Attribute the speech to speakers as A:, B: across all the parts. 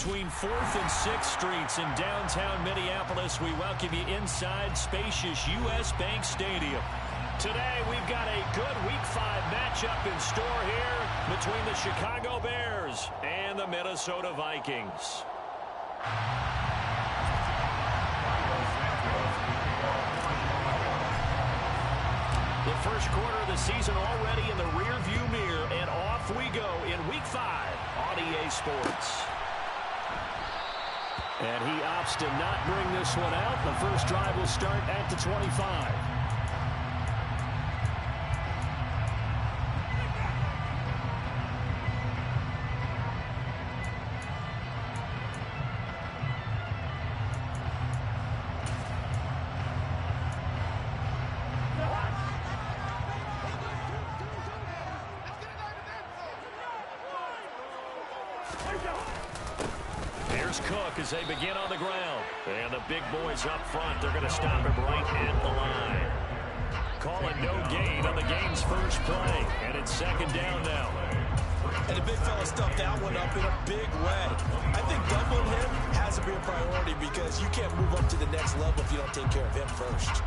A: between 4th and 6th Streets in downtown Minneapolis. We welcome you inside spacious U.S. Bank Stadium. Today, we've got a good Week 5 matchup in store here between the Chicago Bears and the Minnesota Vikings. The first quarter of the season already in the rearview mirror, and off we go in Week 5 on EA Sports. And he opts to not bring this one out. The first drive will start at the 25. Here's Cook as they begin on the ground. And the big boys up front, they're going to stop him right at the line. Calling no gain on the game's first play. And it's second down now.
B: And the big fella stuffed that one up in a big way. I think doubling him has to be a priority because you can't move up to the next level if you don't take care of him first.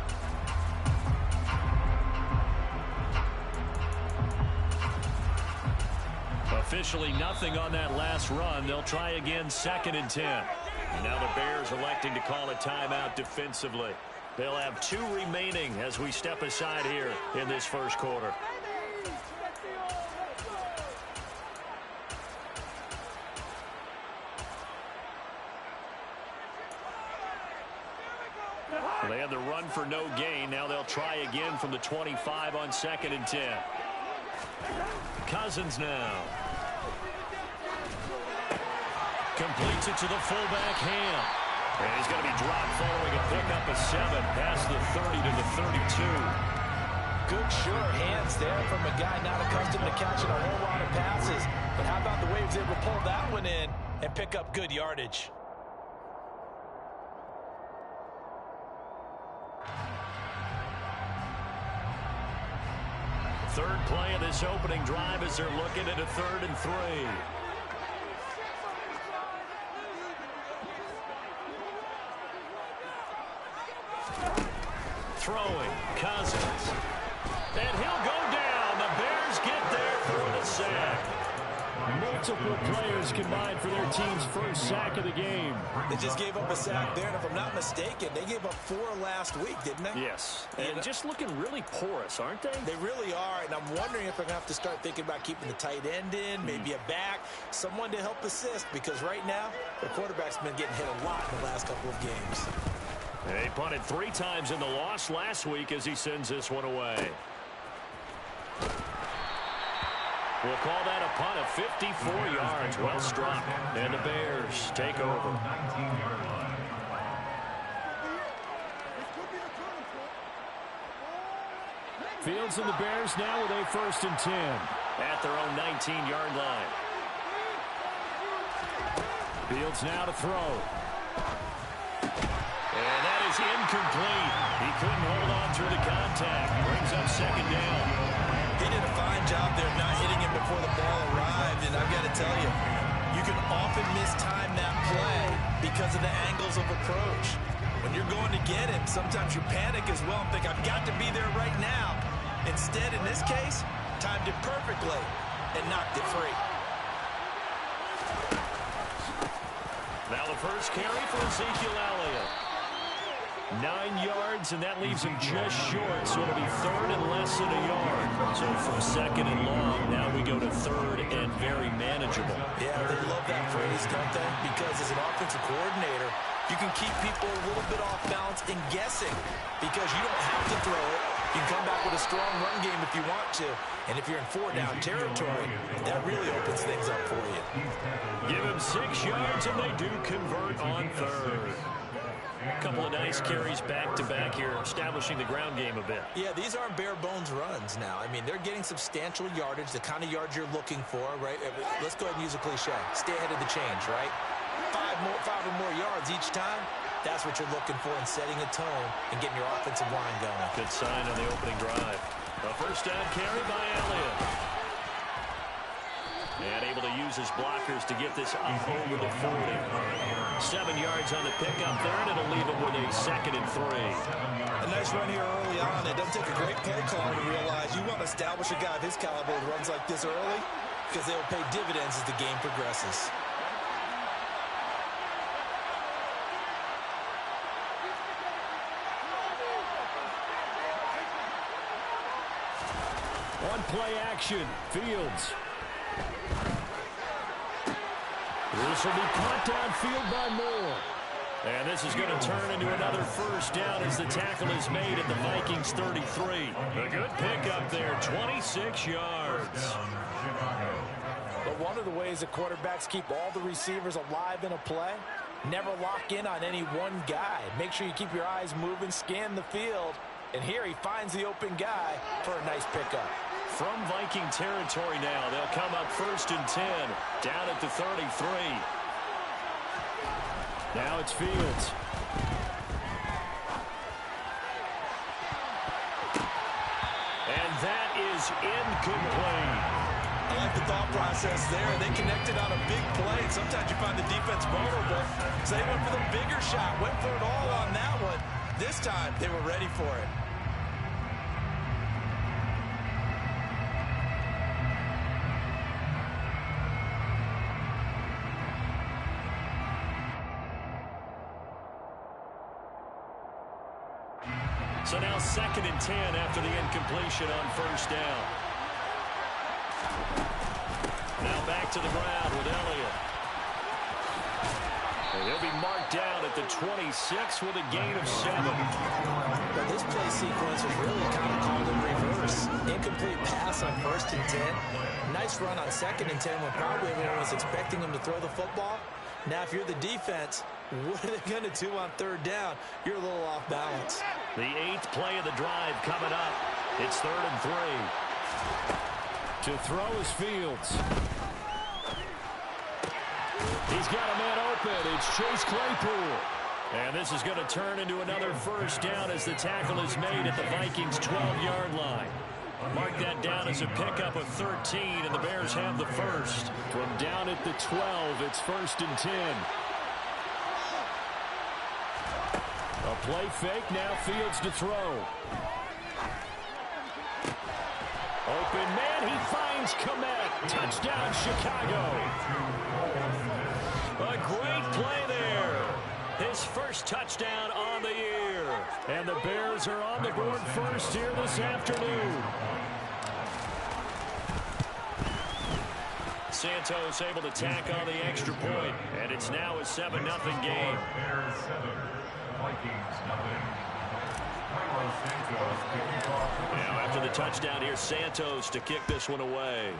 A: Officially nothing on that last run. They'll try again, 2nd and 10. Now the Bears electing to call a timeout defensively. They'll have 2 remaining as we step aside here in this first quarter. They had the run for no gain. Now they'll try again from the 25 on 2nd and 10. Cousins now. Completes it to the fullback, Ham. And he's going to be dropped following a pickup of 7 past the 30 to the 32.
B: Good, sure hands there from a guy not accustomed to catching a whole lot of passes. But how about the way he was able to pull that one in and pick up good yardage?
A: Third play of this opening drive as they're looking at a 3rd and 3. Throwing, Cousins. And he'll go down. The Bears get there for the sack. Multiple players combined for their team's first sack of the game.
B: They just gave up a sack there, and if I'm not mistaken, they gave up 4 last week, didn't they?
A: Yes. And just looking really porous, aren't they?
B: They really are, and I'm wondering if they're going to have to start thinking about keeping the tight end in, maybe a back, someone to help assist, because right now, the quarterback's been getting hit a lot in the last couple of games.
A: They punted 3 times in the loss last week as he sends this one away. We'll call that a punt of 54 yards. Well struck. And the Bears take over. Fields and the Bears now with a 1st and 10 at their own 19-yard line. Fields now to throw. And that is incomplete. He couldn't hold on through the contact. Brings up 2nd down.
B: He did a fine job there not hitting him before the ball arrived, and I've got to tell you, you can often mistime that play because of the angles of approach. When you're going to get him, sometimes you panic as well and think, I've got to be there right now. Instead, in this case, timed it perfectly and knocked it free.
A: Now the first carry for Ezekiel Elliott. 9 yards, and that leaves him just short, so it'll be 3rd and less than a yard. So from 2nd and long, now we go to 3rd and very manageable.
B: Yeah, they love that phrase, don't they? Because as an offensive coordinator, you can keep people a little bit off balance and guessing because you don't have to throw it. You can come back with a strong run game if you want to. And if you're in 4-down territory, that really opens things up for you.
A: Give him 6 yards, and they do convert on 3rd. A couple of nice carries back-to-back here, establishing the ground game a bit.
B: Yeah, these aren't bare-bones runs now. I mean, they're getting substantial yardage, the kind of yards you're looking for, right? Let's go ahead and use a cliche. Stay ahead of the change, right? 5 or more yards each time. That's what you're looking for in setting a tone and getting your offensive line going.
A: Good sign on the opening drive. A first down carry by Elliott. And able to use covers his blockers to get this up over the 40. 7 yards on the pickup there, and it'll leave him with a 2nd and 3.
B: A nice run here early on. It doesn't take a great play caller to realize you want to establish a guy of his caliber that runs like this early because they will pay dividends as the game progresses.
A: One play action. Fields. This will be caught downfield by Moore. And this is going to turn into another first down as the tackle is made at the Vikings 33. A good pickup there, 26 yards.
C: But one of the ways that quarterbacks keep all the receivers alive in a play, never lock in on any one guy. Make sure you keep your eyes moving, scan the field. And here he finds the open guy for a nice pickup.
A: From Viking territory now, they'll come up 1st and 10, down at the 33. Now it's Fields. And that is incomplete.
B: I like the thought process there. They connected on a big play, and sometimes you find the defense vulnerable. So they went for the bigger shot, went for it all on that one. This time, they were ready for it.
A: So now 2nd and 10 after the incompletion on 1st down. Now back to the ground with Elliott. And he'll be marked down at the 26 with a gain of 7.
C: But this play sequence was really kind of called in reverse. Incomplete pass on 1st and 10. Nice run on 2nd and 10 when probably everyone was expecting him to throw the football. Now, if you're the defense, what are they going to do on 3rd down? You're a little off balance.
A: The 8th play of the drive coming up. It's 3rd and 3. To throw is Fields. He's got a man open. It's Chase Claypool. And this is going to turn into another first down as the tackle is made at the Vikings' 12-yard line. Mark that down as a pickup of 13, and the Bears have the first. From down at the 12, it's 1st and 10. A play fake, now Fields to throw. Open man, he finds Kmet. Touchdown, Chicago. A great play there. His first touchdown on the year. And the Bears are on the board first here this afternoon. Santos able to tack on the extra point, and it's now a 7-0 game. Now after the touchdown here, Santos to kick this one away.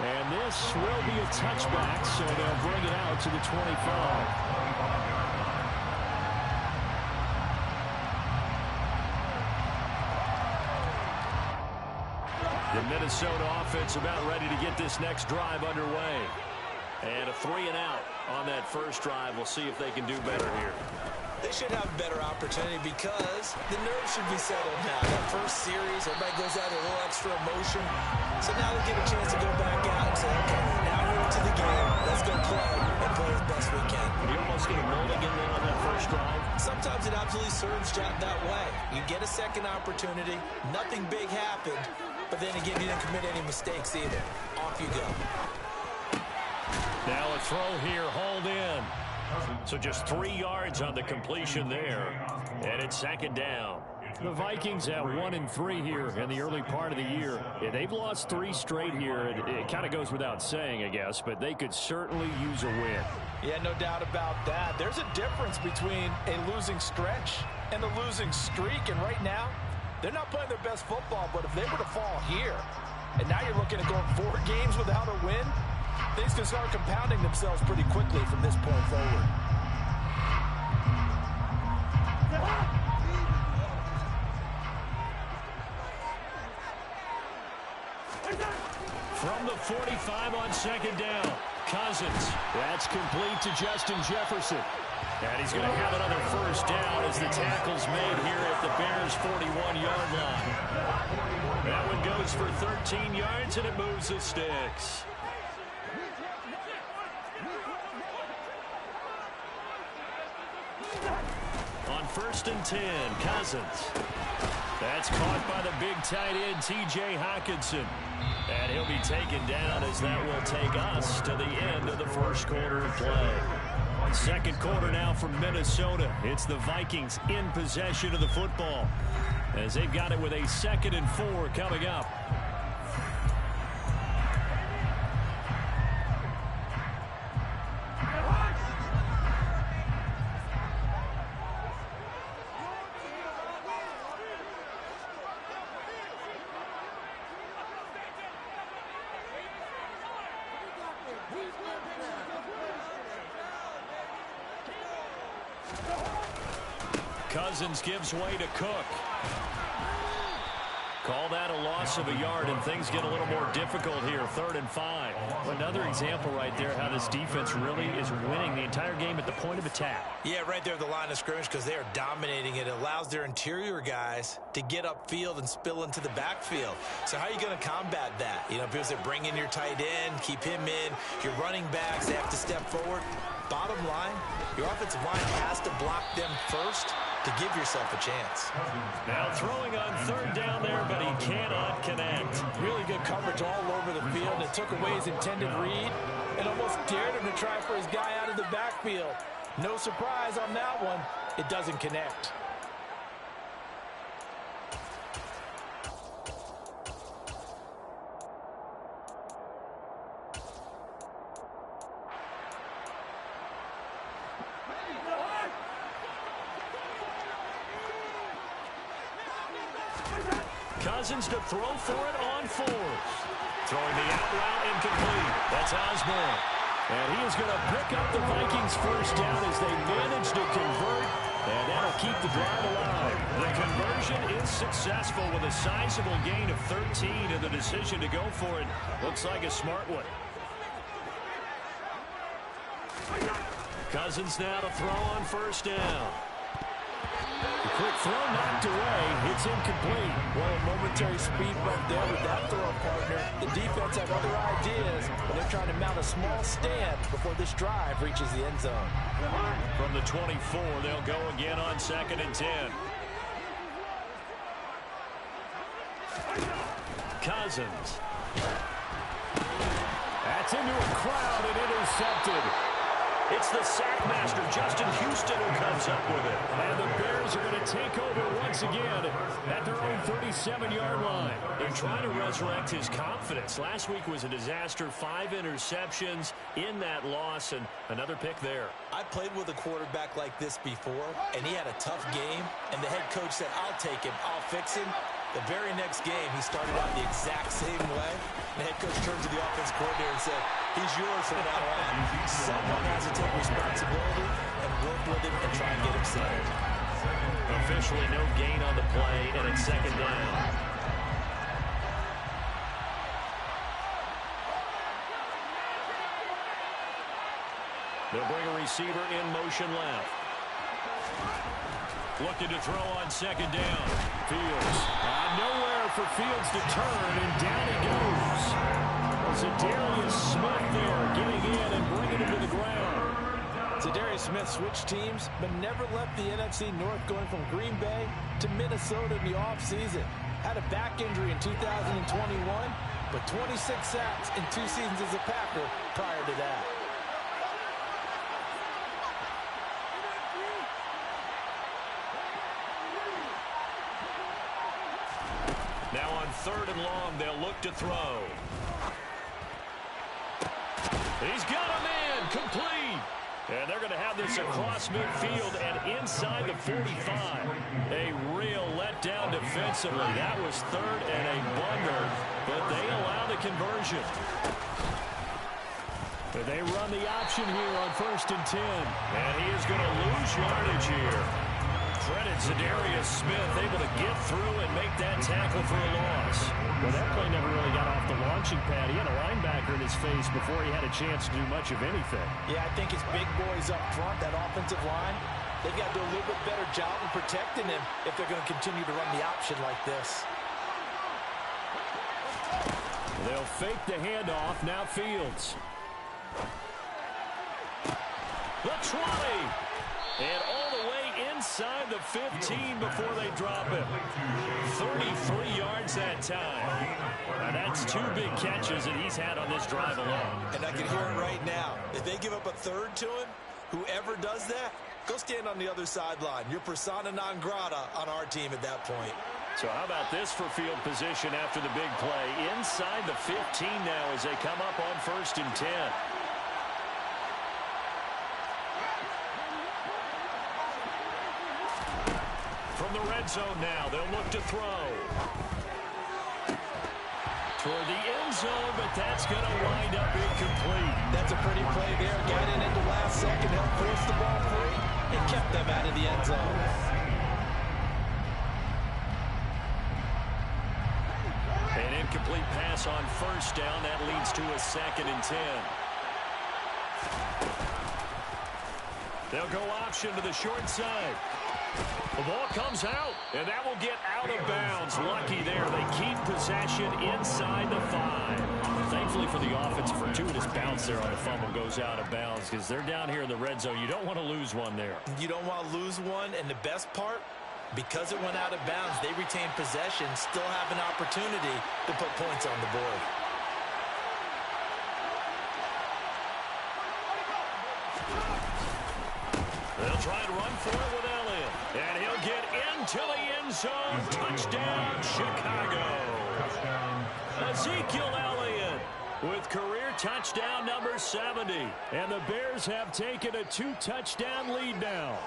A: And this will be a touchback, so they'll bring it out to the 25. The Minnesota offense about ready to get this next drive underway. And a 3-and-out on that first drive. We'll see if they can do better here.
C: They should have a better opportunity because the nerves should be settled now. That first series, everybody goes out with a little extra emotion. So now they get a chance to go back out and say, okay, now we're into the game. Let's go play and play as best we can.
A: You almost get a mulligan there on that first drive.
C: Sometimes it absolutely serves that way. You get a second opportunity. Nothing big happened. But then again, you didn't commit any mistakes either. Off you go.
A: Now a throw here, hauled in. So just 3 yards on the completion there. And it's 2nd down. The Vikings at 1-3 here in the early part of the year. Yeah, they've lost 3 straight here. It kind of goes without saying, I guess, but they could certainly use a win.
C: Yeah, no doubt about that. There's a difference between a losing stretch and a losing streak. And right now, they're not playing their best football, but if they were to fall here, and now you're looking at going 4 games without a win, things can start compounding themselves pretty quickly from this point forward.
A: From the 45 on 2nd down, Cousins. That's complete to Justin Jefferson. And he's going to have another first down as the tackle's made here at the Bears' 41-yard line. That one goes for 13 yards, and it moves the sticks. On 1st and 10, Cousins. That's caught by the big tight end, T.J. Hockenson. And he'll be taken down as that will take us to the end of the first quarter of play. Second quarter now from Minnesota. It's the Vikings in possession of the football as they've got it with a 2nd and 4 coming up. Cousins gives way to Cook. Call that a loss of a yard, and things get a little more difficult here. 3rd and 5. Another example right there how this defense really is winning the entire game at the point of attack.
B: Yeah, right there at the line of scrimmage because they are dominating it. It allows their interior guys to get upfield and spill into the backfield. So how are you going to combat that? You know, because they bring in your tight end, keep him in. Your running backs, they have to step forward. Bottom line, your offensive line has to block them first to give yourself a chance.
A: Now throwing on 3rd down there, but he cannot connect.
C: Really good coverage all over the field. It took away his intended read and almost dared him to try for his guy out of the backfield. No surprise on that one. It doesn't connect.
A: Cousins to throw for it on 4th. Throwing the out route incomplete. That's Osborne. And he is going to pick up the Vikings first down as they manage to convert. And that'll keep the drive alive. The conversion is successful with a sizable gain of 13. And the decision to go for it looks like a smart one. Cousins now to throw on 1st down. Quick throw knocked away. It's incomplete.
C: Well, a momentary speed bump there with that throw, partner. The defense have other ideas, but they're trying to mount a small stand before this drive reaches the end zone.
A: From the 24, they'll go again on 2nd and 10. Cousins. That's into a crowd and intercepted. It's the sack master, Justin Houston, who comes up with it. And the Bears are going to take over once again at their own 37-yard line. They're trying to resurrect his confidence. Last week was a disaster. 5 interceptions in that loss, and another pick there.
B: I played with a quarterback like this before, and he had a tough game, and the head coach said, I'll take him, I'll fix him. The very next game, he started out the exact same way. The head coach turned to the offense coordinator and said, he's yours from now on. Someone has to take responsibility and work with him and try and get him settled.
A: Officially no gain on the play, and it's 2nd down. They'll bring a receiver in motion left. Looking to throw on 2nd down. Fields. Nowhere for Fields to turn, and down he goes. Za'Darius Smith there getting in and bringing him to the ground.
C: Za'Darius Smith switched teams, but never left the NFC North, going from Green Bay to Minnesota in the offseason. Had a back injury in 2021, but 26 sacks in 2 seasons as a Packer prior to that.
A: Now on 3rd and long, they'll look to throw. He's got a man, complete. And they're going to have this across midfield and inside the 45. A real letdown defensively. That was 3rd and a blunder, but they allow the conversion. But they run the option here on 1st and 10. And he is going to lose yardage here. Credit Za'Darius Smith, able to get through and make that tackle for a loss.
D: Well, that play never really got off the launching pad. He had a linebacker in his
A: his face before he had a chance to do much of anything.
C: Yeah, I think his big boys up front, that offensive line, they've got to do a little bit better job of protecting him if they're going to continue to run the option like this.
A: They'll fake the handoff. Now Fields. The 20. And all the way inside the 15 before they drop it. 33 yards that time. Now that's 2 big catches that he's had on this drive alone.
B: And I can hear it right now. If they give up a third to him, whoever does that, go stand on the other sideline. You're persona non grata on our team at that point.
A: So how about this for field position after the big play? Inside the 15 now as they come up on 1st and 10. From the red zone now, they'll look to throw. Toward the end zone, but that's going to wind up incomplete.
C: That's a pretty play there. Got in at the last second, helped force the ball free, and kept them out of the end zone.
A: An incomplete pass on 1st down. That leads to a 2nd and 10. They'll go option to the short side. The ball comes out, and that will get out of bounds. Lucky there. They keep possession inside the 5. Thankfully for the offense, a fortuitous bounce there on the fumble goes out of bounds because they're down here in the red zone. You don't want to lose one there.
B: You don't want to lose one, and the best part, because it went out of bounds, they retain possession, still have an opportunity to put points on the board.
A: They'll try and run for it with Elliott. And he'll get into the end zone. Touchdown, Chicago. Ezekiel Elliott with career touchdown number 70. And the Bears have taken a 2-touchdown lead now.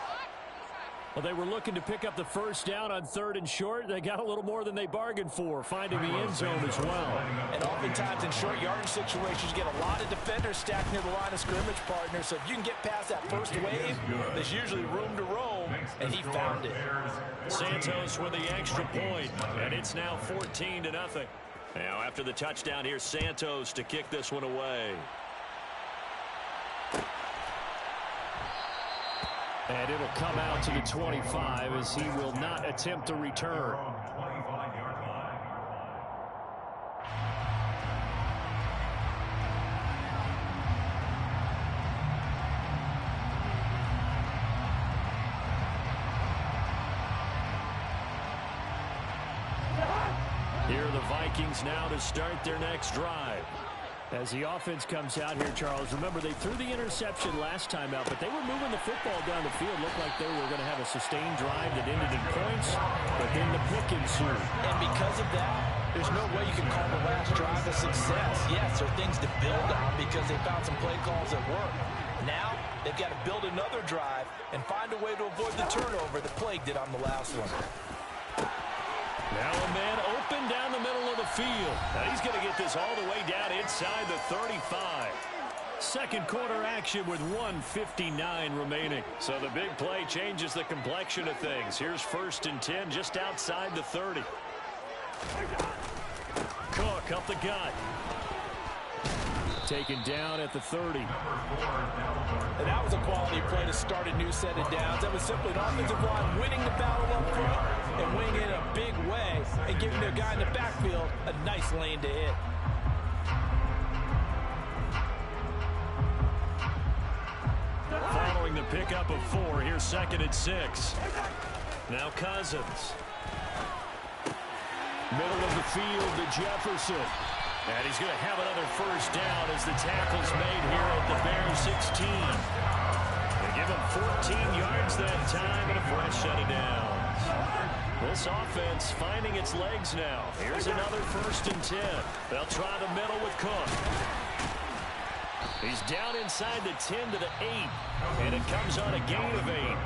A: Well, they were looking to pick up the 1st down on 3rd and short. They got a little more than they bargained for, finding the end zone as well.
C: And oftentimes in short yardage situations, you get a lot of defenders stacked near the line of scrimmage, partner. So if you can get past that first wave, there's usually room to roam, and he found it.
A: Santos with the extra point, and it's now 14-0. Now after the touchdown, here's Santos to kick this one away. And it'll come out to the 25 as he will not attempt a return. Here are the Vikings now to start their next drive. As the offense comes out here, Charles, remember they threw the interception last time out, but they were moving the football down the field. Looked like they were going to have a sustained drive that ended in points, but then the pick ensued.
C: And because of that, there's no way you can call the last drive a success. Yes, there are things to build on because they found some play calls that work. Now, they've got to build another drive and find a way to avoid the turnover that plagued it on the last one.
A: Now a man open down the middle of the field. Now he's going to get this all the way down inside the 35. Second quarter action with 1:59 remaining. So the big play changes the complexion of things. Here's 1st and 10 just outside the 30. Cook up the gut. Taken down at the 30.
C: And that was a quality play to start a new set of downs. That was simply an offensive line winning the battle up front and winning it in a big way and giving their guy in the backfield a nice lane to hit.
A: Following the pickup of 4, here's 2nd and 6. Now Cousins. Middle of the field to Jefferson. And he's going to have another 1st down as the tackle's made here at the Bears 16. They give him 14 yards that time and a fresh set of downs. This offense finding its legs now. Here's another 1st and 10. They'll try the middle with Cook. He's down inside the 10 to the 8. And it comes on a gain of 8.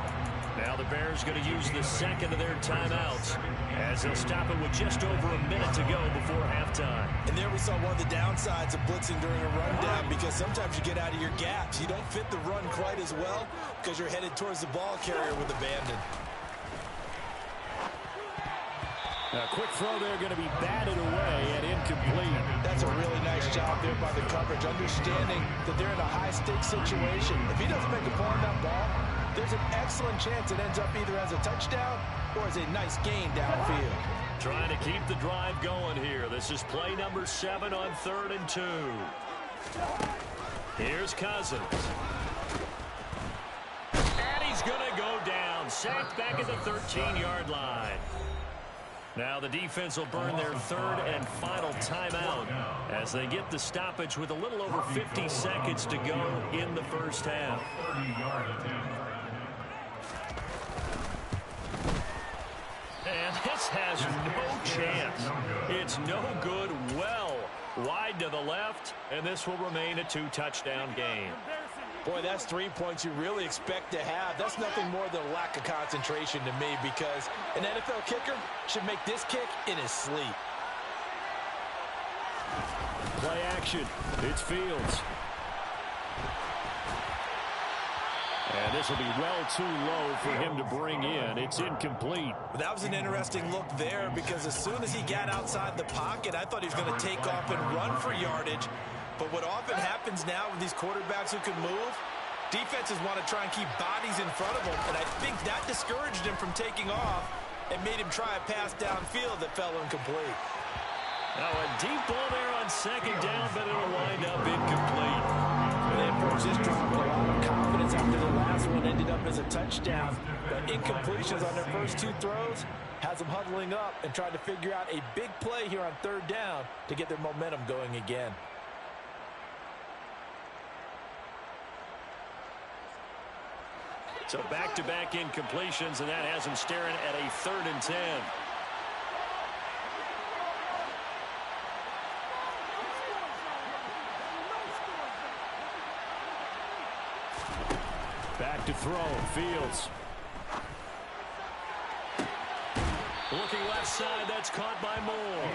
A: Now the Bears going to use the 2nd of their timeouts as they'll stop it with just over a minute to go before halftime.
B: And there we saw one of the downsides of blitzing during a rundown because sometimes you get out of your gaps. You don't fit the run quite as well because you're headed towards the ball carrier with abandon.
A: A quick throw there going to be batted away and incomplete.
C: That's a really nice job there by the coverage, understanding that they're in a high-stakes situation. If he doesn't make a play on that ball, there's an excellent chance it ends up either as a touchdown or as a nice gain downfield.
A: Trying to keep the drive going here. This is play number 7 on 3rd and 2. Here's Cousins. And he's going to go down. Sacked back at the 13-yard line. Now the defense will burn their 3rd and final timeout as they get the stoppage with a little over 50 seconds to go in the first half. And this has no chance. It's no good. Well wide to the left, and this will remain a 2-touchdown game.
C: Boy, that's 3 points you really expect to have. That's nothing more than a lack of concentration to me, because an NFL kicker should make this kick in his sleep.
A: Play action. It's Fields. And this will be well too low for him to bring in. It's incomplete.
B: That was an interesting look there, because as soon as he got outside the pocket, I thought he was going to take off and run for yardage. But what often happens now with these quarterbacks who can move, defenses want to try and keep bodies in front of them, and I think that discouraged him from taking off and made him try a pass downfield that fell incomplete.
A: Now a deep ball there on 2nd down, but it'll wind up incomplete.
C: They approached this drive with a lot of confidence after the last one ended up as a touchdown. But incompletions on their first 2 throws has them huddling up and trying to figure out a big play here on 3rd down to get their momentum going again.
A: So back-to-back incompletions, and that has them staring at a 3rd and 10. Back to throw, Fields. Looking left side, that's caught by Moore.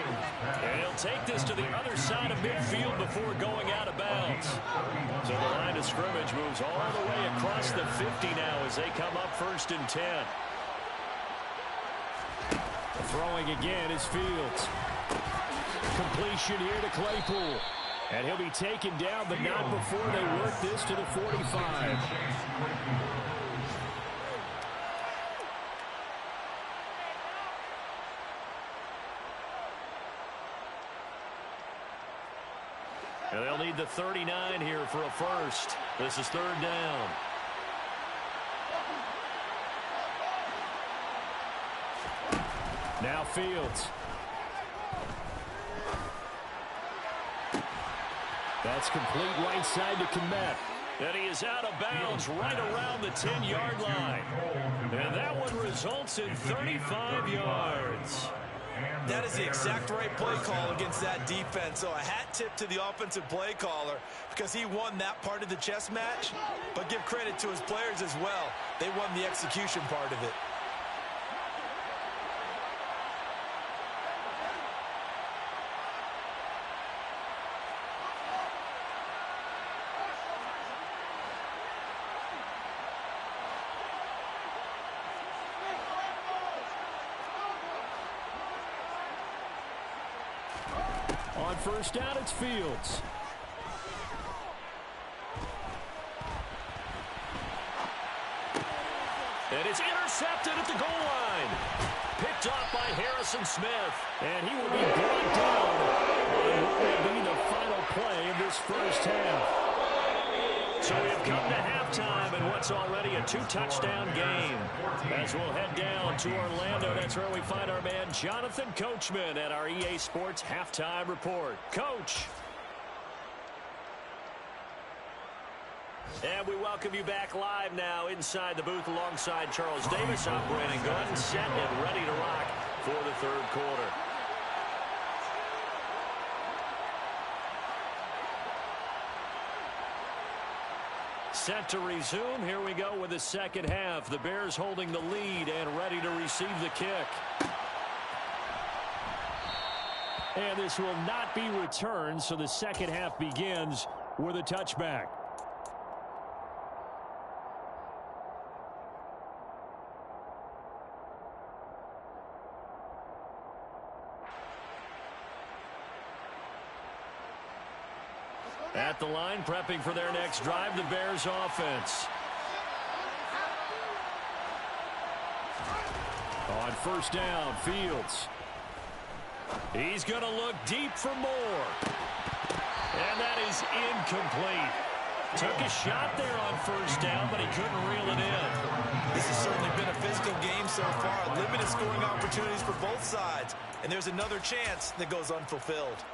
A: And he'll take this to the other side of midfield before going out of bounds. So the line of scrimmage moves all the way across the 50 now as they come up 1st and 10. Throwing again is Fields. Completion here to Claypool. And he'll be taken down, but not before they work this to the 45. And they'll need the 39 here for a first. This is 3rd down. Now Fields. That's complete right side to Kmet. And he is out of bounds right around the 10-yard line. And that one results in 35 yards.
B: That is the exact right play call against that defense. So a hat tip to the offensive play caller, because he won that part of the chess match. But give credit to his players as well. They won the execution part of it.
A: On 1st down, it's Fields. And it's intercepted at the goal line. Picked off by Harrison Smith. And he will be brought down on what will be the final play of this first half. So we've come to halftime in what's already a 2-touchdown game. As we'll head down to Orlando, that's where we find our man Jonathan Coachman at our EA Sports Halftime Report. Coach. And we welcome you back live now inside the booth alongside Charles Davis, operating gun, set and ready to rock for the 3rd quarter. Set to resume. Here we go with the 2nd half. The Bears holding the lead and ready to receive the kick. And this will not be returned, so the 2nd half begins with a touchback. the line, prepping for their next drive, the Bears offense. On first down, Fields. He's going to look deep for more. And that is incomplete. Took a shot there on first down, but he couldn't reel it in.
B: This has certainly been a physical game so far. Limited scoring opportunities for both sides. And there's another chance that goes unfulfilled.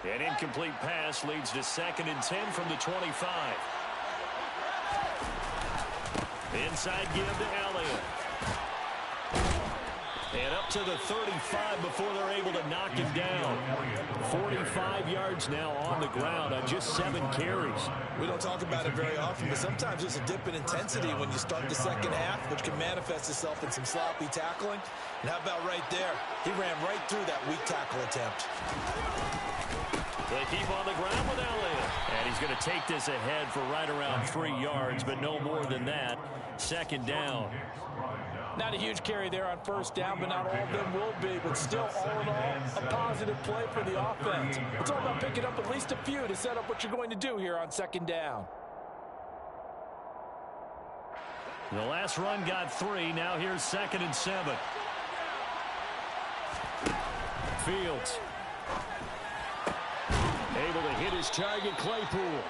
A: An incomplete pass leads to 2nd and 10 from the 25. Inside give to Elliott. And up to the 35 before they're able to knock him down. 45 yards now on the ground on just 7 carries.
B: We don't talk about it very often, but sometimes there's a dip in intensity when you start the second half, which can manifest itself in some sloppy tackling. And how about right there? He ran right through that weak tackle attempt.
A: They keep on the ground with Elliott. And he's going to take this ahead for right around 3 yards, but no more than that. 2nd down.
C: Not a huge carry there on first down, but not all of them will be. But still, all in all, a positive play for the offense. It's all about picking up at least a few to set up what you're going to do here on 2nd down.
A: The last run got 3. Now here's 2nd and 7. Fields. Able to hit his target, Claypool.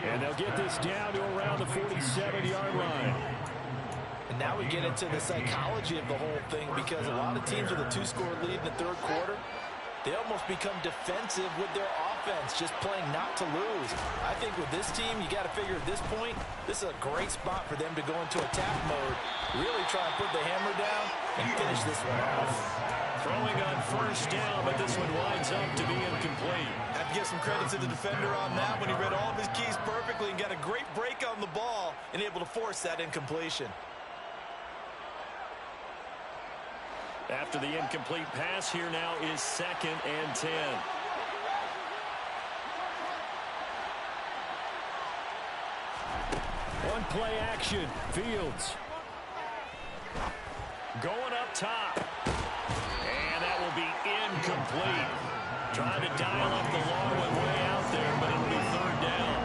A: And they'll get this down to around the 47-yard line.
C: And now we get into the psychology of the whole thing, because a lot of teams with a 2-score lead in the 3rd quarter, they almost become defensive with their offense, just playing not to lose. I think with this team, you got to figure at this point, this is a great spot for them to go into attack mode, really try and put the hammer down and finish this one off.
A: Throwing on first down, but this one winds up to be incomplete.
B: I have to give some credit to the defender on that when he read all of his keys perfectly and got a great break on the ball and able to force that incompletion.
A: After the incomplete pass, here now is 2nd and 10. One play action. Fields. Going up top. And that will be incomplete. Trying to dial up the long one way out there, but it'll be 3rd down.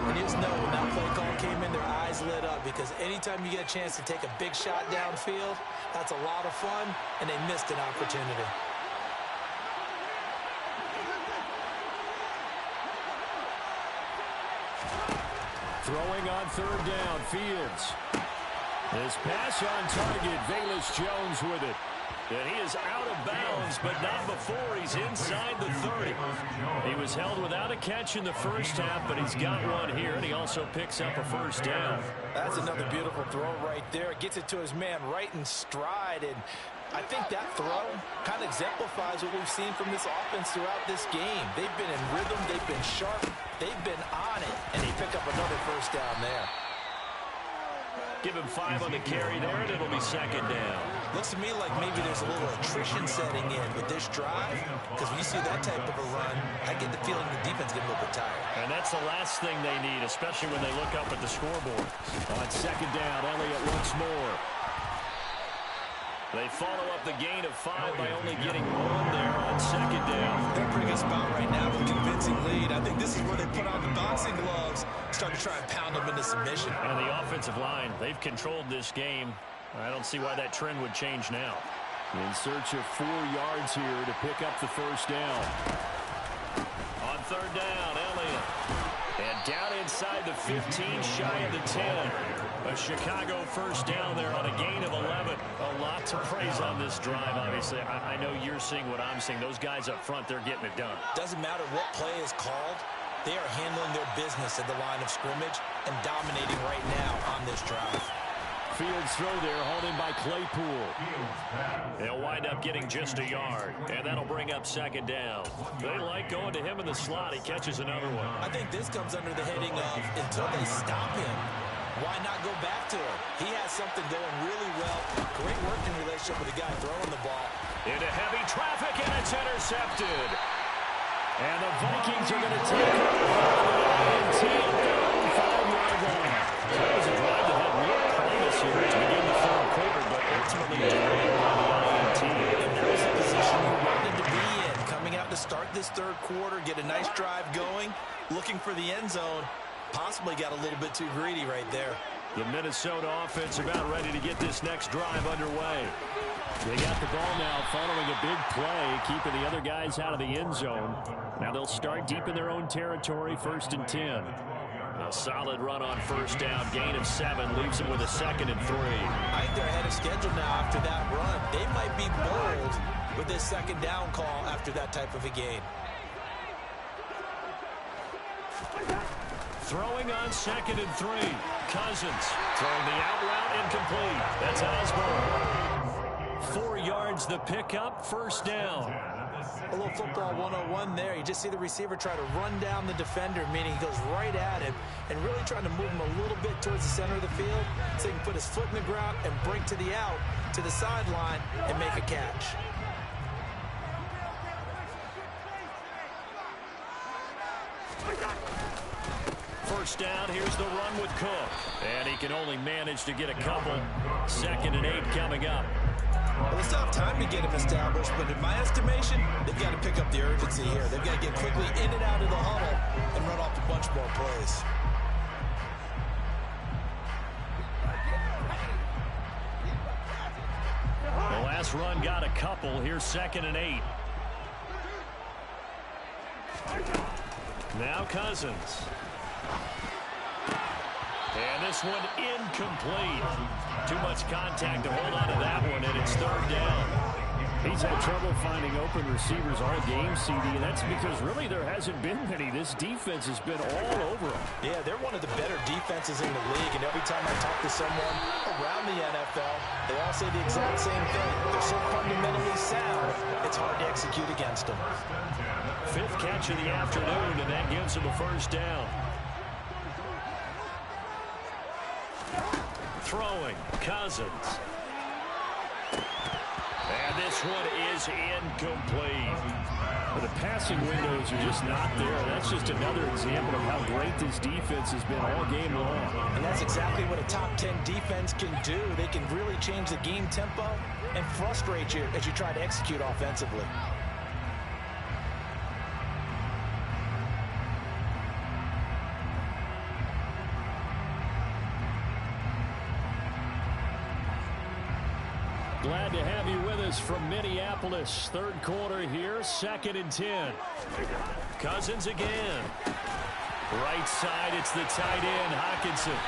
C: And you just know when that play call came in, their eyes lit up, because anytime you get a chance to take a big shot downfield, that's a lot of fun, and they missed an opportunity.
A: Throwing on 3rd down, Fields. His pass on target, Velus Jones with it. And he is out of bounds, but not before he's inside the 30. He was held without a catch in the first half, but he's got one here, and he also picks up a first down.
C: That's another beautiful throw right there. Gets it to his man right in stride, and I think that throw kind of exemplifies what we've seen from this offense throughout this game. They've been in rhythm, they've been sharp, they've been on it, and they pick up another first down there.
A: Give him 5 on the carry there, and it'll be 2nd down.
B: Looks to me like maybe there's a little attrition setting in with this drive, because when you see that type of a run, I get the feeling the defense get a little bit tired.
A: And that's the last thing they need, especially when they look up at the scoreboard. On 2nd down, Elliott once more. They follow up the gain of 5 by only getting 1 there on 2nd down.
B: They're in a pretty good spot right now with a convincing lead. I think this is where they put on the boxing gloves, start to try and pound them into submission.
A: And the offensive line, they've controlled this game. I don't see why that trend would change now. In search of 4 yards here to pick up the first down. On 3rd down, Elliott. And down inside the 15, shy of the 10. A Chicago first down there on a gain of 11. A lot to praise on this drive, obviously. I know you're seeing what I'm seeing. Those guys up front, they're getting it done.
B: Doesn't matter what play is called. They are handling their business at the line of scrimmage and dominating right now on this drive.
A: Fields throw there, hauled in by Claypool. They'll wind up getting just a yard, and that'll bring up 2nd down. They like going to him in the slot. He catches another one.
B: I think this comes under the heading of, until they stop him, why not go back to him? He has something going really well. Great working relationship with the guy throwing the ball.
A: Into heavy traffic, and it's intercepted. And the Vikings are going to take it on the 5-yard line. That was a drive that had real promise here to begin the 3rd quarter, but ultimately derailed by the INT.
B: And that was the position you wanted to be in, coming out to start this third quarter, get a nice drive going, looking for the end zone. Possibly got a little bit too greedy right there.
A: The Minnesota offense about ready to get this next drive underway. They got the ball now following a big play, keeping the other guys out of the end zone. Now they'll start deep in their own territory, 1st and 10. A solid run on first down, gain of 7, leaves them with a 2nd and 3.
B: I think they're ahead of schedule now after that run. They might be bold with this 2nd down call after that type of a gain.
A: Throwing on 2nd and 3. Cousins throwing the out route incomplete. That's Osborne. 4 yards the pickup, 1st down.
B: A little football 101 there. You just see the receiver try to run down the defender, meaning he goes right at him and really trying to move him a little bit towards the center of the field so he can put his foot in the ground and break to the out, to the sideline, and make a catch.
A: First down, here's the run with Cook. And he can only manage to get a couple. 2nd and 8 coming up.
B: Well, they still have time to get him established, but in my estimation, they've got to pick up the urgency here. They've got to get quickly in and out of the huddle and run off a bunch more plays.
A: The last run got a couple. Here's 2nd and 8. Now Cousins. And this one incomplete. Too much contact to hold on to that one, and it's 3rd down.
D: He's had trouble finding open receivers all game, CD, and that's because really there hasn't been many. This defense has been all over them.
C: Yeah, they're one of the better defenses in the league, and every time I talk to someone around the NFL, they all say the exact same thing. They're so fundamentally sound, it's hard to execute against them.
A: 5th catch of the afternoon, and that gives him a 1st down. Throwing, Cousins. And this one is incomplete.
D: But the passing windows are just not there. That's just another example of how great this defense has been all game long.
C: And that's exactly what a top 10 defense can do. They can really change the game tempo and frustrate you as you try to execute offensively.
A: Glad to have you with us from Minneapolis. 3rd quarter here, 2nd and 10. Cousins again. Right side, it's the tight end, Hockenson.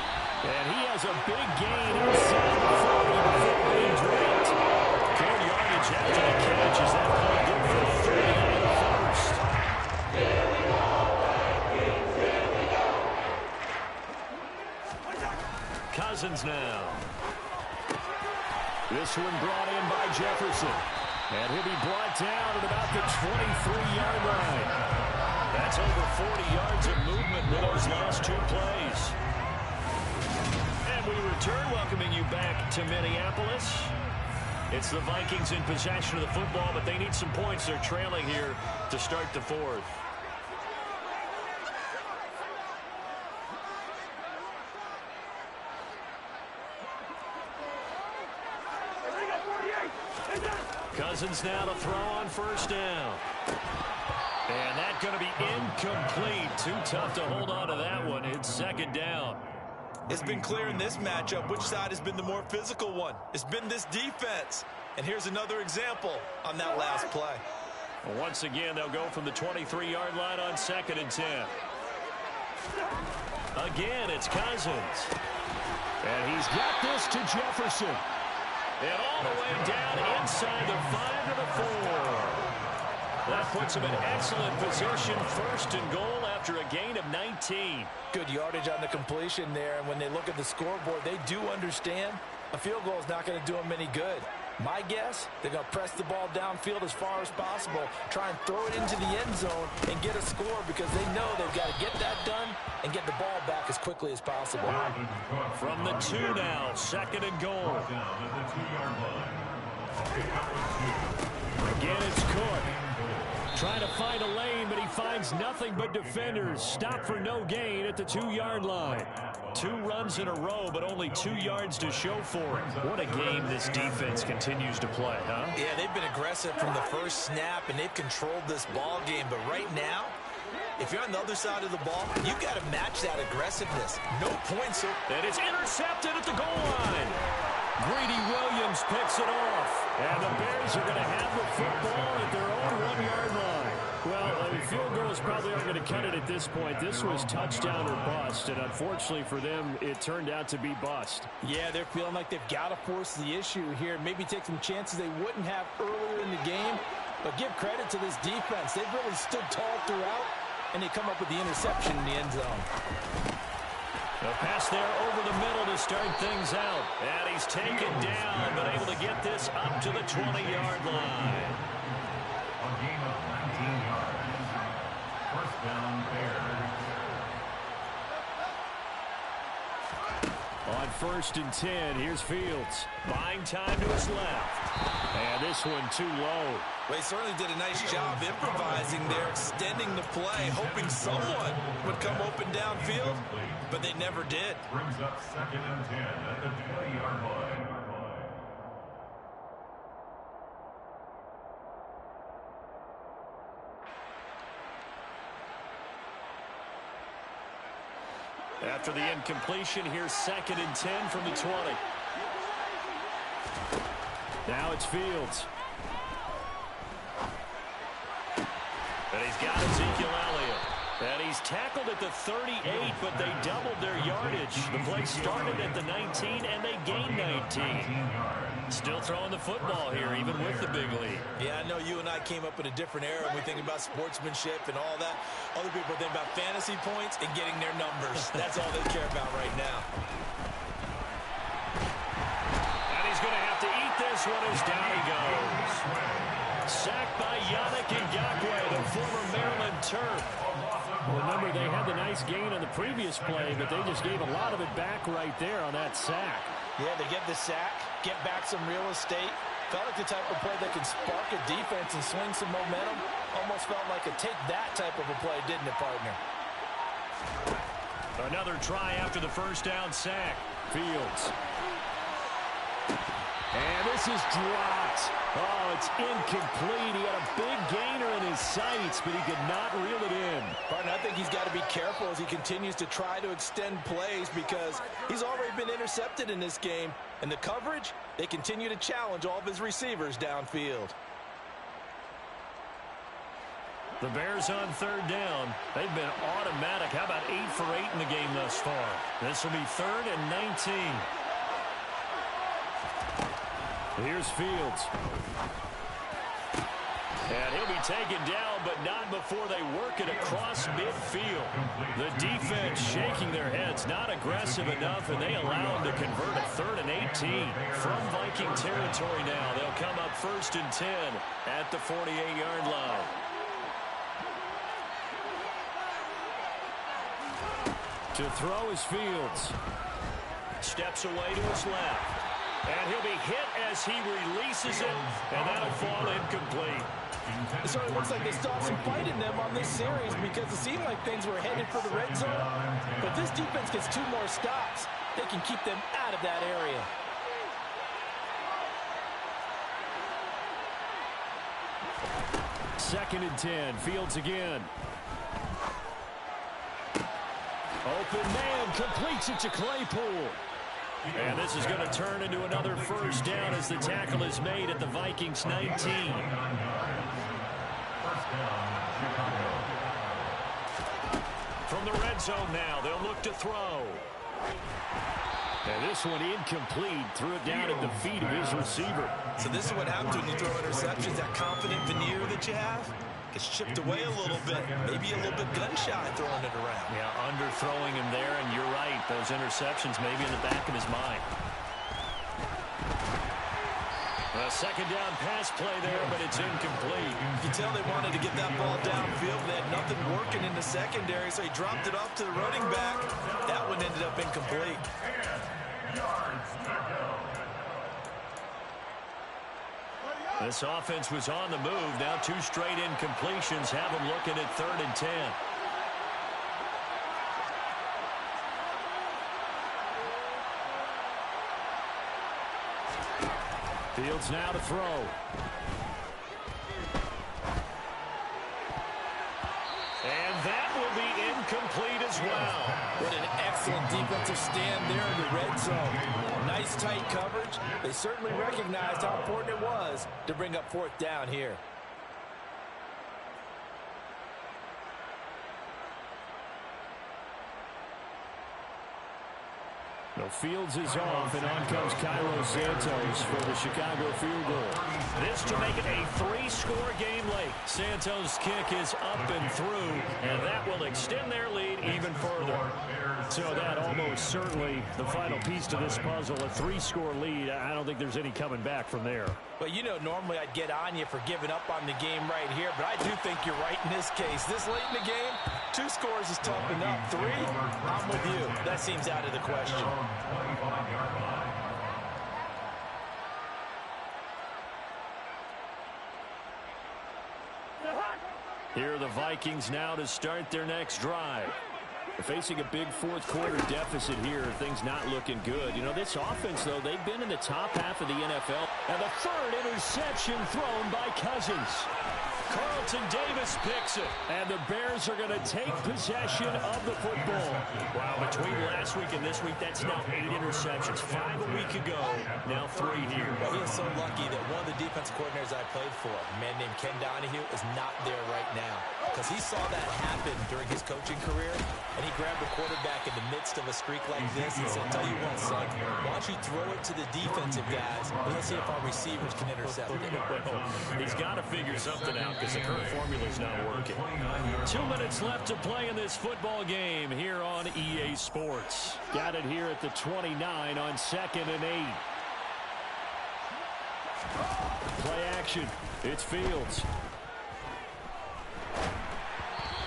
A: And he has a big gain inside the 40 before being dropped. Good yardage after the catch. Is that play good for 30 on the 1st? Cousins now. This one brought in by Jefferson. And he'll be brought down at about the 23-yard line. That's over 40 yards of movement with those last 2 plays. And we return, welcoming you back to Minneapolis. It's the Vikings in possession of the football, but they need some points. They're trailing here to start the 4th. Cousins now to throw on 1st down. And that's going to be incomplete. Too tough to hold on to that one. It's 2nd down.
B: It's been clear in this matchup which side has been the more physical one. It's been this defense. And here's another example on that last play.
A: Once again, they'll go from the 23-yard line on 2nd and 10. Again, it's Cousins. And he's got this to Jefferson. And all the way down inside the 5 to the 4. That puts him in excellent position, 1st and goal after a gain of 19.
C: Good yardage on the completion there, and when they look at the scoreboard, they do understand a field goal is not going to do them any good. My guess, they're going to press the ball downfield as far as possible, try and throw it into the end zone and get a score because they know they've got to get that done and get the ball back as quickly as possible.
A: From the 2 now, 2nd and goal. Again, it's Cook.
D: Trying to find a lane, but he finds nothing but defenders. Stop for no gain at the 2-yard line.
A: 2 runs in a row, but only 2 yards to show for it. What a game this defense continues to play, huh?
B: Yeah, they've been aggressive from the first snap, and they've controlled this ball game. But right now, if you're on the other side of the ball, you've got to match that aggressiveness. No points.
A: And it's intercepted at the goal line. Greedy Williams picks it off.
D: And the Bears are going to have the football at their own 1-yard line. Well, field goals probably aren't going to cut it at this point. This was touchdown or bust, and unfortunately for them, it turned out to be bust.
C: Yeah, they're feeling like they've got to force the issue here. Maybe take some chances they wouldn't have earlier in the game. But give credit to this defense. They've really stood tall throughout, and they come up with the interception in the end zone.
A: A pass there over the middle to start things out. And he's taken down, but able to get this up to the 20-yard line.
E: A gain of 19 yards. First down, Bears.
D: On 1st and 10, here's Fields.
A: Buying time to his left.
D: And this one too low.
B: Well, he certainly did a nice job improvising there, extending the play, hoping someone would come open downfield, but they never did.
E: Brings up 2nd and 10 at the 20-yard line.
A: After the incompletion, here's 2nd and 10 from the 20.
D: Now it's Fields.
A: And he's got Ezekiel Elliott. And he's tackled at the 38, but they doubled their yardage. The play started at the 19, and they gained 19. Still throwing the football here, even with the big lead.
B: Yeah, I know you and I came up in a different era when we think about sportsmanship and all that. Other people think about fantasy points and getting their numbers. That's all they care about right now.
A: And he's going to have to eat this one as down he goes. Sacked by Yannick Ngakoue, the former Maryland Terp.
D: Remember, they had the nice gain on the previous play, but they just gave a lot of it back right there on that sack.
C: Yeah, they get the sack, get back some real estate. Felt like the type of play that can spark a defense and swing some momentum. Almost felt like a take-that type of a play, didn't it, partner?
A: Another try after the first down sack.
D: Fields. And this is dropped. Oh, it's incomplete. He had a big gainer in his sights, but he could not reel it in.
C: Partner, I think he's got to be careful as he continues to try to extend plays because he's already been intercepted in this game. And the coverage, they continue to challenge all of his receivers downfield.
A: The Bears on 3rd down. They've been automatic. How about 8 for 8 in the game thus far? This will be 3rd and 19.
D: Here's Fields.
A: And he'll be taken down, but not before they work it across midfield. The defense shaking their heads, not aggressive enough, and they allow him to convert a 3rd and 18. From Viking territory now, they'll come up 1st and 10 at the 48-yard line.
D: To throw is Fields.
A: Steps away to his left. And he'll be hit as he releases it, and that'll fall incomplete.
C: It certainly looks like they still have some fight in them on this series because it seemed like things were headed for the red zone. But this defense gets 2 more stops. They can keep them out of that area.
D: Second and 10. Fields again. Open man completes it to Claypool.
A: And this is going to turn into another first down as the tackle is made at the Vikings 19. From the red zone now, they'll look to throw.
D: And this one incomplete. Threw it down at the feet of his receiver.
B: So this is what happens when you throw interceptions. That confident veneer that you have gets chipped away a little bit. Maybe a little bit gun-shy throwing it around.
A: Yeah, underthrowing him there, and you're right. Those interceptions maybe in the back of his mind. A second down pass play there, but it's incomplete.
B: You can tell they wanted to get that ball downfield. They had nothing working in the secondary, so he dropped it off to the running back. That one ended up incomplete.
A: This offense was on the move. Now 2 straight incompletions have them looking at 3rd and 10.
D: Fields now to throw.
A: And that will be incomplete as well.
C: What an excellent defensive stand there in the red zone. Nice tight coverage. They certainly recognized how important it was to bring up 4th down here.
D: No, Fields is off, and on comes Cairo Santos for the Chicago field goal.
A: This to make it a 3-score game late. Santos' kick is up and through, and that will extend their lead even further.
D: So that almost certainly the final piece to this puzzle, a 3-score lead. I don't think there's any coming back from there.
C: Well, you know, normally I'd get on you for giving up on the game right here, but I do think you're right in this case. This late in the game, 2 scores is tough enough. 3, I'm with you. That seems out of the question.
A: Here are the Vikings now to start their next drive.
D: They're facing a big 4th quarter deficit here. Things not looking good. You know, this offense, though, they've been in the top half of the NFL.
A: And the 3rd interception thrown by Cousins. Carlton Davis picks it.
D: And the Bears are going to take possession of the football.
A: Wow, between last week and this week, that's now 8 interceptions. 5 a week ago, now 3 here.
C: Well, he is so lucky that one of the defensive coordinators I played for, a man named Ken Donahue, is not there right now. Because he saw that happen during his coaching career, and he grabbed the quarterback in the midst of a streak like this and said, tell you what, son, why don't you throw it to the defensive guys, and let's see if our receivers can intercept it.
A: Well, he's got to figure something out because the current formula is not working. 2 minutes left to play in this football game here on EA Sports.
D: Got it here at the 29 on 2nd and 8. Play action. It's Fields.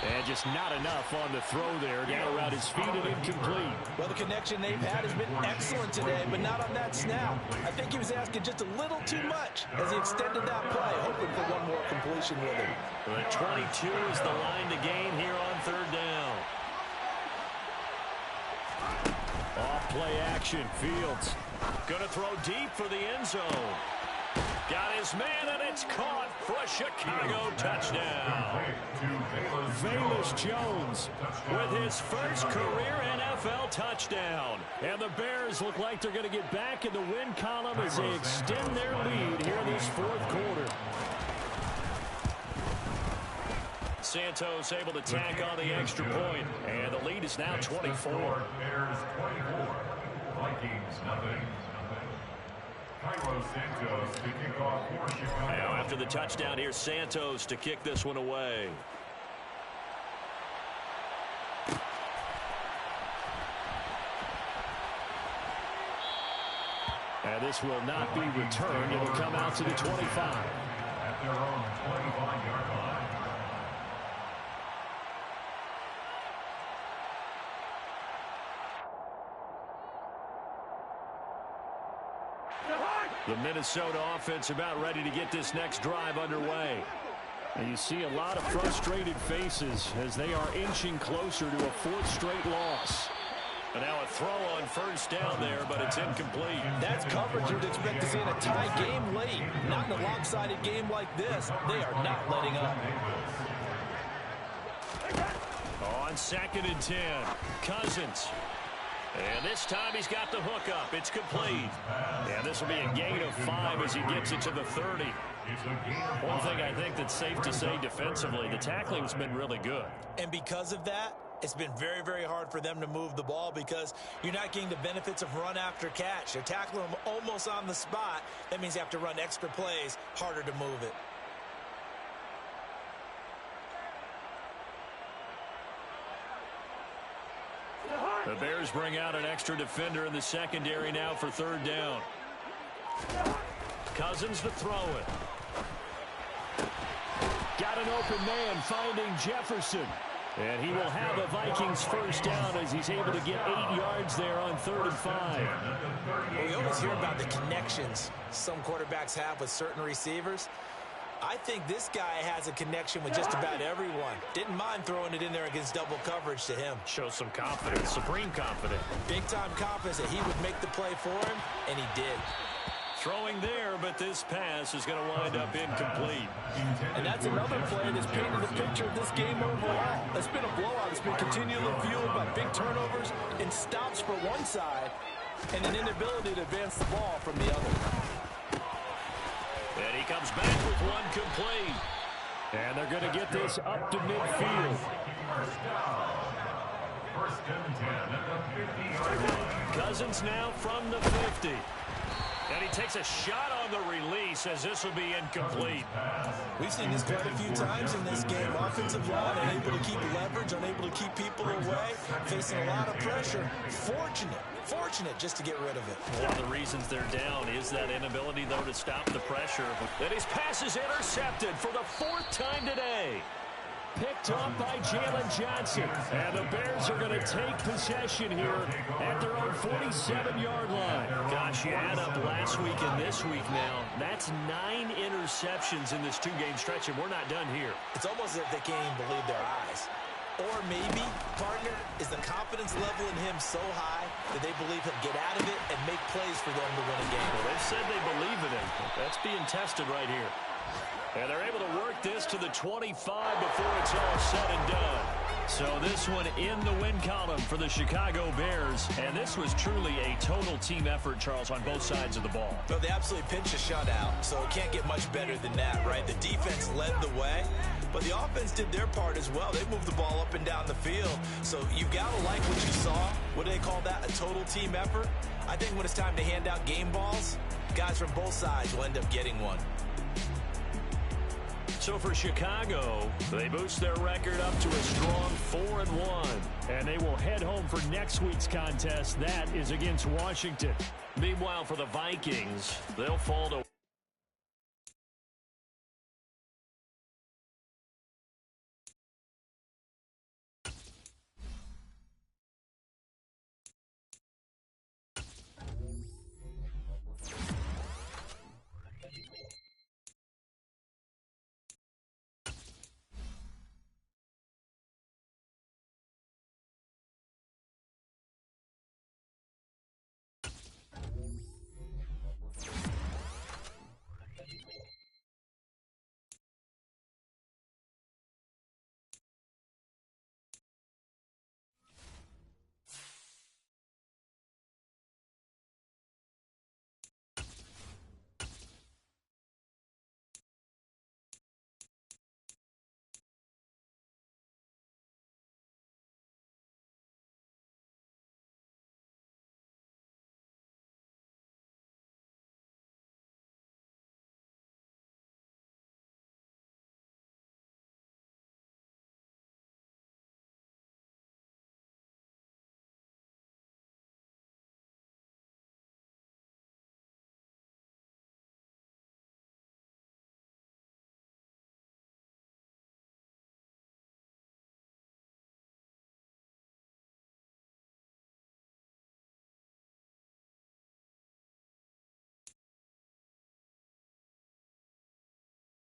D: And just not enough on the throw there. Down around his feet and incomplete.
C: Well, the connection they've had has been excellent today, but not on that snap. I think he was asking just a little too much as he extended that play, hoping for one more completion with him.
A: The 22 is the line to gain here on 3rd down.
D: Off play action. Fields.
A: Gonna throw deep for the end zone. Got his man, and it's caught for a Chicago touchdown.
D: Velus Jones
A: with his first career NFL touchdown.
D: And the Bears look like they're going to get back in the win column as they extend their lead here in this 4th quarter.
A: Santos able to tack on the extra point, and the lead is now 24.
E: Bears 24, Vikings nothing. Cairo Santos to kick off for Chicago.
A: Now after the touchdown, here's Santos to kick this one away.
D: And this will not be returned. It'll come out to the 25.
E: At their own 25-yard line.
A: The Minnesota offense about ready to get this next drive underway.
D: And you see a lot of frustrated faces as they are inching closer to a 4th straight loss.
A: And now a throw on 1st down there, but it's incomplete.
C: That's coverage you'd expect to see in a tie game late. Not in a lopsided game like this. They are not letting up.
A: On 2nd and 10, Cousins. And this time he's got the hook up. It's complete. And this will be a gain of 5 as he gets it to the 30. One thing I think that's safe to say defensively, the tackling's been really good.
C: And because of that, it's been very, very hard for them to move the ball because you're not getting the benefits of run after catch. They're tackling them almost on the spot. That means you have to run extra plays, harder to move it.
A: The Bears bring out an extra defender in the secondary now for 3rd down. Cousins to throw it.
D: Got an open man finding Jefferson. And he will have a Vikings first down as he's able to get 8 yards there on 3rd and 5.
B: Well, we always hear about the connections some quarterbacks have with certain receivers. I think this guy has a connection with just about everyone. Didn't mind throwing it in there against double coverage to him.
D: Shows some confidence, supreme confidence.
B: Big-time confidence that he would make the play for him, and he did.
A: Throwing there, but this pass is going to wind up incomplete.
C: And that's another play that's painted the picture of this game overall. It's been a blowout. It's been continually fueled by big turnovers and stops for one side and an inability to advance the ball from the other.
A: And he comes back with one complete.
D: And they're going to get this up to midfield.
E: First and 10 at the 50-yard line.
A: Cousins now from the 50. And he takes a shot on the release as this will be incomplete.
B: We've seen this quite a few times in this game. Offensive line unable to keep leverage, unable to keep people away, facing a lot of pressure. Fortunate just to get rid of it.
A: One of the reasons they're down is that inability, though, to stop the pressure. And his pass is intercepted for the 4th time today. Picked off by Jalen Johnson. And the Bears are going to take possession here at their own 47-yard line. Gosh, you add up last week and this week now. That's 9 interceptions in this 2-game stretch, and we're not done here.
B: It's almost as if they can't even believe their eyes. Or maybe, partner, is the confidence level in him so high that they believe he'll get out of it and make plays for them to win a game.
A: Well, they've said they believe in him. That's being tested right here. And they're able to work this to the 25 before it's all said and done. So this one in the win column for the Chicago Bears. And this was truly a total team effort, Charles, on both sides of the ball.
B: Well, they absolutely pinched a shutout, so it can't get much better than that, right? The defense led the way, but the offense did their part as well. They moved the ball up and down the field. So you've got to like what you saw. What do they call that? A total team effort? I think when it's time to hand out game balls, guys from both sides will end up getting one.
A: So for Chicago, they boost their record up to a strong 4-1.
D: And they will head home for next week's contest. That is against Washington.
A: Meanwhile, for the Vikings, they'll fall to